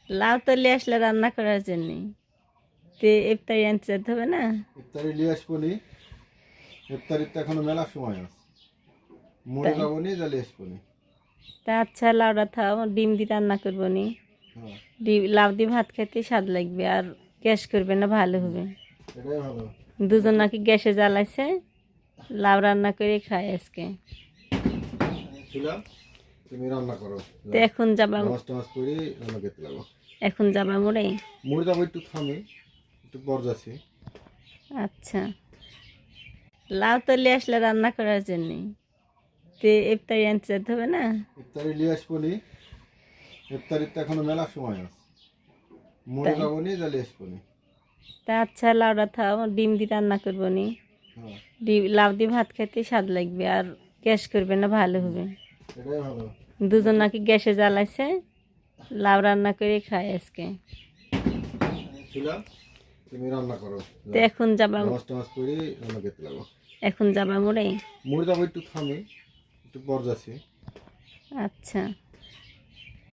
লাউ তো নিয়ে আসলে রান্না করার জন্য তে ইফতারি আনতে যেতে হবে না? ইফতারি নিয়ে আসবো নি। ইফতারির তো এখনো মেলা সময় আছে। মুড়ি তাই খাবো নি, জালি আসবো নি। তা আচ্ছা, লাউটা থাও, ডিম দিয়ে রান্না করবো নি। হ্যাঁ, ডিম লাউ দিয়ে ভাত খেতে স্বাদ লাগবে, আর গ্যাস করবে না, ভালো হবে। এটাই ভালো। দুজন নাকি গ্যাসে জ্বালাইছে, লাউ রান্না করে খায় আজকে। ছিলাম, তুমি রান্না করো। তো এখন যাবা? নামাজ টামাজ পড়ি রান্না করতে লাগো। এখন যাবা মোড়ে? মুড়ি যাবো, একটু থামি, একটু পর যাচ্ছি। আচ্ছা, লাউ তো নিয়ে আসলে রান্না করার জন্য তে ইফতারি আনতে যেতে হবে না? ইফতারি নিয়ে আসবো নি। ইফতারির তো এখনো মেলা সময় আছে। মুড়ি তাই খাবো নি, জালি আসবো নি। তা আচ্ছা, লাউটা থাও, ডিম দিয়ে রান্না করবো নি। হ্যাঁ, লাউ দিয়ে ভাত খেতে স্বাদ লাগবে, আর গ্যাস করবে না, ভালো হবে। এটাই ভালো। দুজন নাকি গ্যাসে জ্বালাইছে, লাউ রান্না করে খায় আজকে। ছিলাম, তুমি রান্না করো। তো এখন যাবা? নামাজ টামাজ পড়ি রান্না করতে লাগো। এখন যাবা মোড়ে? মুড়ি যাবো, একটু থামি, একটু পর যাচ্ছি। আচ্ছা।